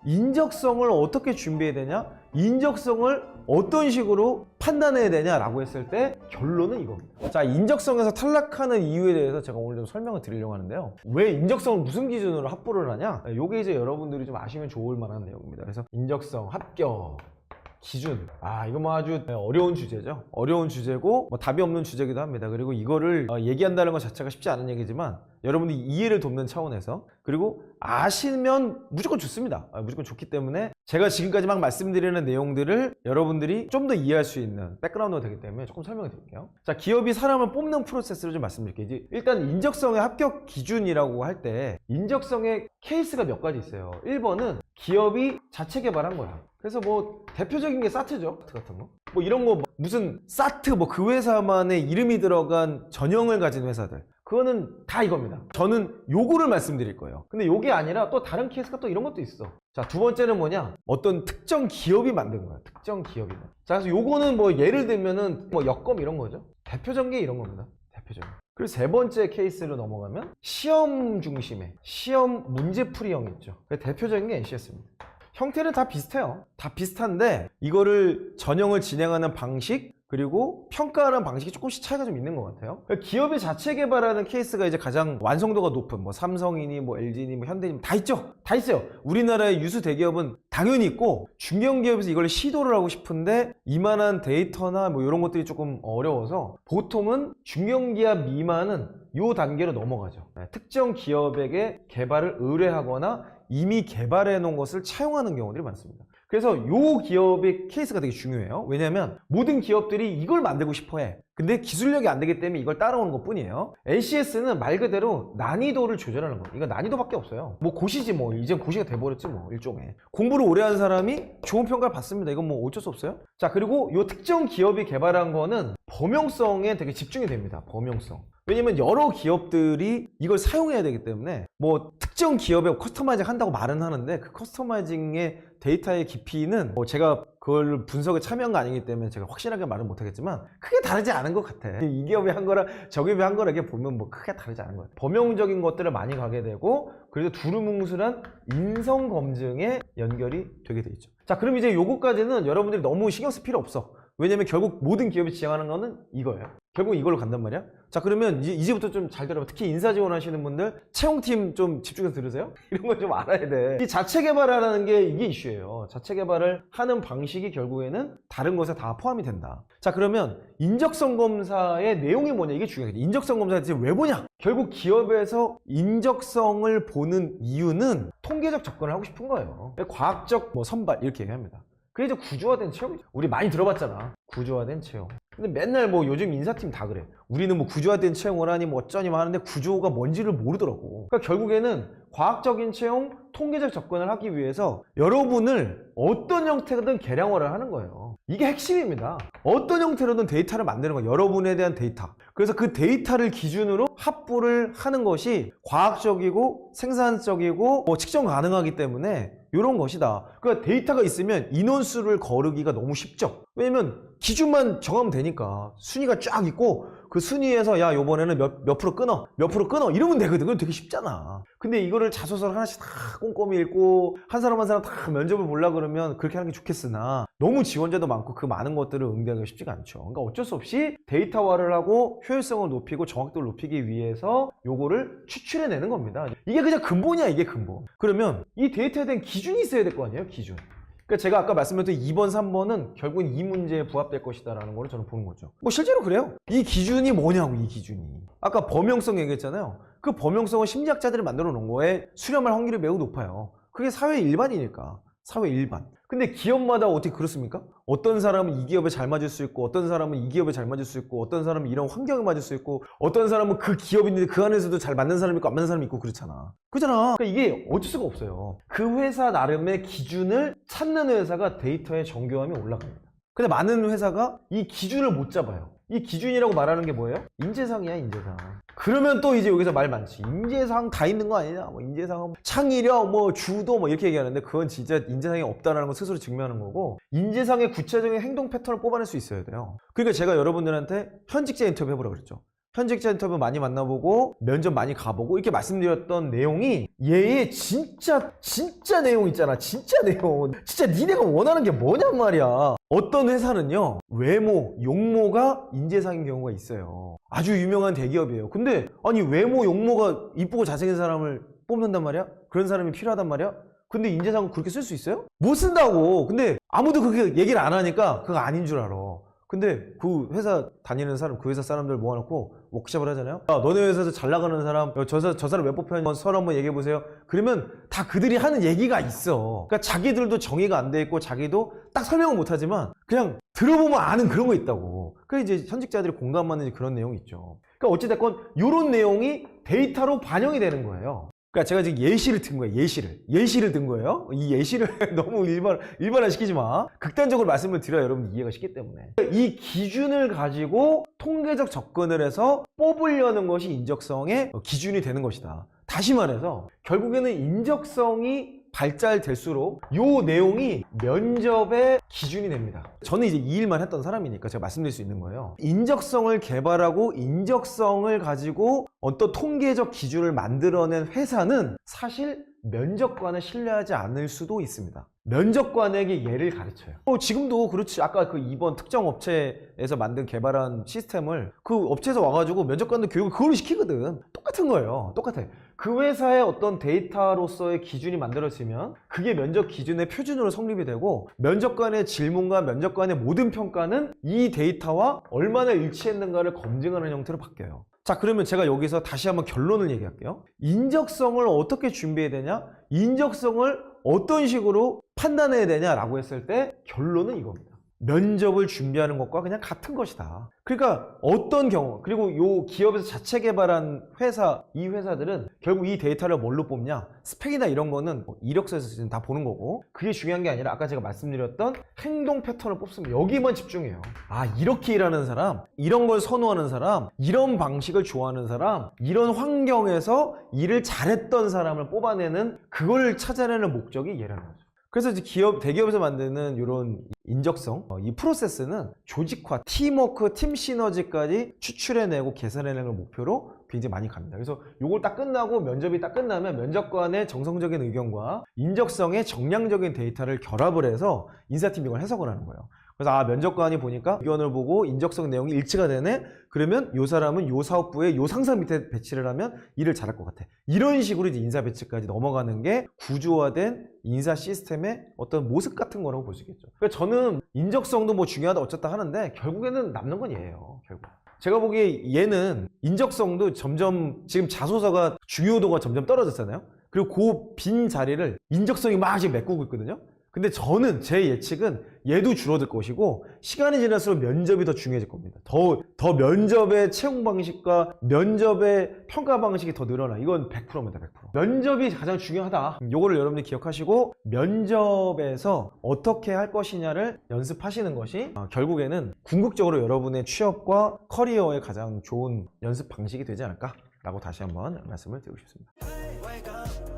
인적성을 어떻게 준비해야 되냐, 인적성을 어떤 식으로 판단해야 되냐라고 했을 때 결론은 이겁니다. 자, 인적성에서 탈락하는 이유에 대해서 제가 오늘 좀 설명을 드리려고 하는데요. 왜 인적성을 무슨 기준으로 합부를 하냐, 이게 이제 여러분들이 좀 아시면 좋을 만한 내용입니다. 그래서 인적성, 합격, 기준. 이거 뭐 아주 어려운 주제죠. 어려운 주제고 뭐 답이 없는 주제기도 합니다. 그리고 이거를 얘기한다는 것 자체가 쉽지 않은 얘기지만 여러분들이 이해를 돕는 차원에서, 그리고 아시면 무조건 좋습니다. 무조건 좋기 때문에 제가 지금까지 막 말씀드리는 내용들을 여러분들이 좀 더 이해할 수 있는 백그라운드가 되기 때문에 조금 설명을 드릴게요. 자, 기업이 사람을 뽑는 프로세스를 좀 말씀드릴게요. 이제 일단 인적성의 합격 기준이라고 할 때 인적성의 케이스가 몇 가지 있어요. 1번은 기업이 자체 개발한 거야. 그래서 뭐 대표적인 게 사트죠. 사트 같은 거. 뭐 이런 거 무슨 사트 뭐 그 회사만의 이름이 들어간 전형을 가진 회사들. 그거는 다 이겁니다. 저는 요거를 말씀드릴 거예요. 근데 요게 아니라 또 다른 케이스가 또 이런 것도 있어. 자, 두 번째는 뭐냐? 어떤 특정 기업이 만든 거야. 특정 기업이. 자, 그래서 요거는 뭐 예를 들면은 뭐 여검 이런 거죠. 대표적인 게 이런 겁니다. 대표적인. 그리고 세 번째 케이스로 넘어가면 시험 중심의 시험 문제풀이형 있죠. 대표적인 게 NCS입니다. 형태는 다 비슷해요. 다 비슷한데 이거를 전형을 진행하는 방식, 그리고 평가하는 방식이 조금씩 차이가 좀 있는 것 같아요. 기업이 자체 개발하는 케이스가 이제 가장 완성도가 높은 뭐 삼성이니 뭐 LG니 뭐 현대니 다 있죠. 다 있어요. 우리나라의 유수 대기업은 당연히 있고, 중견기업에서 이걸 시도를 하고 싶은데 이만한 데이터나 뭐 이런 것들이 조금 어려워서 보통은 중견기업 미만은 요 단계로 넘어가죠. 특정 기업에게 개발을 의뢰하거나 이미 개발해 놓은 것을 차용하는 경우들이 많습니다. 그래서 요 기업의 케이스가 되게 중요해요. 왜냐하면 모든 기업들이 이걸 만들고 싶어 해. 근데 기술력이 안 되기 때문에 이걸 따라오는 것 뿐이에요. NCS는 말 그대로 난이도를 조절하는 거예요. 이거 난이도밖에 없어요. 뭐 고시지 뭐. 이젠 고시가 돼버렸지 뭐. 일종의. 공부를 오래 한 사람이 좋은 평가를 받습니다. 이건 뭐 어쩔 수 없어요. 자, 그리고 요 특정 기업이 개발한 거는 범용성에 되게 집중이 됩니다. 범용성. 왜냐면 여러 기업들이 이걸 사용해야 되기 때문에 뭐 특정 기업에 커스터마이징 한다고 말은 하는데 그 커스터마이징의 데이터의 깊이는 뭐 제가 그걸 분석에 참여한 거 아니기 때문에 제가 확실하게 말은 못하겠지만 크게 다르지 않은 것 같아. 이 기업이 한 거랑 저 기업이 한 거랑 이렇게 보면 뭐 크게 다르지 않은 것 같아. 범용적인 것들을 많이 가게 되고, 그래도 두루뭉술한 인성 검증에 연결이 되게 돼 있죠. 자, 그럼 이제 요거까지는 여러분들이 너무 신경 쓸 필요 없어. 왜냐면 결국 모든 기업이 지향하는 거는 이거예요. 결국 이걸로 간단 말이야. 자, 그러면 이제부터 좀 잘 들어봐. 특히 인사 지원하시는 분들 채용팀 좀 집중해서 들으세요. 이런 건 좀 알아야 돼. 이 자체 개발하라는 게 이게 이슈예요. 자체 개발을 하는 방식이 결국에는 다른 것에 다 포함이 된다. 자, 그러면 인적성 검사의 내용이 뭐냐, 이게 중요하겠지. 인적성 검사를 왜 보냐? 결국 기업에서 인적성을 보는 이유는 통계적 접근을 하고 싶은 거예요. 과학적 뭐 선발 이렇게 얘기합니다. 그게 이제 구조화된 채용이죠. 우리 많이 들어봤잖아. 구조화된 채용. 근데 맨날 뭐 요즘 인사팀 다 그래. 우리는 뭐 구조화된 채용을 하니 뭐 어쩌니 뭐 하는데 구조가 뭔지를 모르더라고. 그러니까 결국에는 과학적인 채용, 통계적 접근을 하기 위해서 여러분을 어떤 형태든 계량화를 하는 거예요. 이게 핵심입니다. 어떤 형태로든 데이터를 만드는 거예요. 여러분에 대한 데이터. 그래서 그 데이터를 기준으로 합부를 하는 것이 과학적이고 생산적이고 뭐 측정 가능하기 때문에 이런 것이다. 그러니까 데이터가 있으면 인원수를 거르기가 너무 쉽죠. 왜냐면 기준만 정하면 되니까 순위가 쫙 있고 그 순위에서 야 요번에는 몇 프로 끊어 몇 프로 끊어 이러면 되거든. 그건 되게 쉽잖아. 근데 이거를 자소서를 하나씩 다 꼼꼼히 읽고 한 사람 한 사람 다 면접을 보려고 그러면 그렇게 하는 게 좋겠으나 너무 지원자도 많고 그 많은 것들을 응대하기가 쉽지가 않죠. 그러니까 어쩔 수 없이 데이터화를 하고 효율성을 높이고 정확도를 높이기 위해서 요거를 추출해내는 겁니다. 이게 그냥 근본이야. 이게 근본. 그러면 이 데이터에 대한 기준이 있어야 될 거 아니에요. 기준. 그러니까 제가 아까 말씀드렸던 2번, 3번은 결국은 이 문제에 부합될 것이다 라는 걸 저는 보는 거죠. 뭐 실제로 그래요. 이 기준이 뭐냐고. 이 기준이. 아까 범용성 얘기했잖아요. 그 범용성은 심리학자들이 만들어 놓은 거에 수렴할 확률이 매우 높아요. 그게 사회 일반이니까. 사회 일반. 근데 기업마다 어떻게 그렇습니까? 어떤 사람은 이 기업에 잘 맞을 수 있고 어떤 사람은 이 기업에 잘 맞을 수 있고 어떤 사람은 이런 환경에 맞을 수 있고 어떤 사람은 그 기업인데 그 안에서도 잘 맞는 사람이 있고 안 맞는 사람이 있고 그렇잖아. 그러니까 이게 어쩔 수가 없어요. 그 회사 나름의 기준을 찾는 회사가 데이터의 정교함이 올라갑니다. 근데 많은 회사가 이 기준을 못 잡아요. 이 기준이라고 말하는 게 뭐예요? 인재상이야, 인재상. 그러면 또 이제 여기서 말 많지. 인재상 다 있는 거 아니냐? 뭐 인재상 창의력, 뭐 주도 뭐 이렇게 얘기하는데 그건 진짜 인재상이 없다라는 걸 스스로 증명하는 거고 인재상의 구체적인 행동 패턴을 뽑아낼 수 있어야 돼요. 그러니까 제가 여러분들한테 현직자 인터뷰 해보라고 그랬죠. 현직자 인터뷰 많이 만나보고 면접 많이 가보고 이렇게 말씀드렸던 내용이 얘의 진짜 내용 있잖아. 진짜 내용. 진짜 니네가 원하는 게 뭐냔 말이야. 어떤 회사는요, 외모, 용모가 인재상인 경우가 있어요. 아주 유명한 대기업이에요. 근데 아니 외모, 용모가 이쁘고 잘생긴 사람을 뽑는단 말이야? 그런 사람이 필요하단 말이야? 근데 인재상은 그렇게 쓸 수 있어요? 못 쓴다고. 근데 아무도 그렇게 얘기를 안 하니까 그거 아닌 줄 알아. 근데 그 회사 다니는 사람, 그 회사 사람들 모아놓고 워크숍을 하잖아요. 야, 너네 회사에서 잘 나가는 사람, 저 사람 왜 뽑혔는지 서로 한번 얘기해보세요. 그러면 다 그들이 하는 얘기가 있어. 그러니까 자기들도 정의가 안 돼 있고 자기도 딱 설명은 못하지만 그냥 들어보면 아는 그런 거 있다고. 그래 이제 현직자들이 공감하는 그런 내용이 있죠. 그러니까 어찌됐건 이런 내용이 데이터로 반영이 되는 거예요. 그러니까 제가 지금 예시를 든 거예요. 예시를 든 거예요. 이 예시를 너무 일반화시키지 마. 극단적으로 말씀을 드려야 여러분 이해가 쉽기 때문에. 이 기준을 가지고 통계적 접근을 해서 뽑으려는 것이 인적성의 기준이 되는 것이다. 다시 말해서 결국에는 인적성이 발달될수록 이 내용이 면접의 기준이 됩니다. 저는 이제 이 일만 했던 사람이니까 제가 말씀드릴 수 있는 거예요. 인적성을 개발하고 인적성을 가지고 어떤 통계적 기준을 만들어낸 회사는 사실 면접관을 신뢰하지 않을 수도 있습니다. 면접관에게 예를 가르쳐요. 지금도 그렇지. 아까 그 이번 특정 업체에서 만든 개발한 시스템을 그 업체에서 와가지고 면접관들 교육을 그걸로 시키거든. 똑같은 거예요. 똑같아. 그 회사의 어떤 데이터로서의 기준이 만들어지면 그게 면접 기준의 표준으로 성립이 되고 면접관의 질문과 면접관의 모든 평가는 이 데이터와 얼마나 일치했는가를 검증하는 형태로 바뀌어요. 자, 그러면 제가 여기서 다시 한번 결론을 얘기할게요. 인적성을 어떻게 준비해야 되냐? 인적성을 어떤 식으로 판단해야 되냐라고 했을 때 결론은 이겁니다. 면접을 준비하는 것과 그냥 같은 것이다. 그러니까 어떤 경우, 그리고 이 기업에서 자체 개발한 회사, 이 회사들은 결국 이 데이터를 뭘로 뽑냐? 스펙이나 이런 거는 이력서에서 지금 다 보는 거고, 그게 중요한 게 아니라 아까 제가 말씀드렸던 행동 패턴을 뽑습니다. 여기만 집중해요. 아, 이렇게 일하는 사람, 이런 걸 선호하는 사람, 이런 방식을 좋아하는 사람, 이런 환경에서 일을 잘했던 사람을 뽑아내는 그걸 찾아내는 목적이 얘라는 거죠. 그래서 이제 대기업에서 만드는 이런 인적성, 이 프로세스는 조직화, 팀워크, 팀 시너지까지 추출해내고 개선해내는 걸 목표로 굉장히 많이 갑니다. 그래서 이걸 딱 끝나고 면접이 딱 끝나면 면접관의 정성적인 의견과 인적성의 정량적인 데이터를 결합을 해서 인사팀이 이걸 해석을 하는 거예요. 그래서 면접관이 보니까 의견을 보고 인적성 내용이 일치가 되네? 그러면 이 사람은 이 사업부에 이 상사 밑에 배치를 하면 일을 잘할 것 같아. 이런 식으로 이제 인사 배치까지 넘어가는 게 구조화된 인사 시스템의 어떤 모습 같은 거라고 볼 수 있겠죠. 그러니까 저는 인적성도 뭐 중요하다 어쩌다 하는데 결국에는 남는 건 얘예요. 결국. 제가 보기에 얘는 인적성도 점점 지금 자소서가 중요도가 점점 떨어졌잖아요. 그리고 그 빈 자리를 인적성이 막 지금 메꾸고 있거든요. 근데 저는 제 예측은 얘도 줄어들 것이고 시간이 지날수록 면접이 더 중요해질 겁니다. 더 면접의 채용 방식과 면접의 평가 방식이 더 늘어나. 이건 100%입니다. 100%. 면접이 가장 중요하다. 요거를 여러분들이 기억하시고 면접에서 어떻게 할 것이냐를 연습하시는 것이 결국에는 궁극적으로 여러분의 취업과 커리어에 가장 좋은 연습 방식이 되지 않을까? 라고 다시 한번 말씀을 드리고 싶습니다.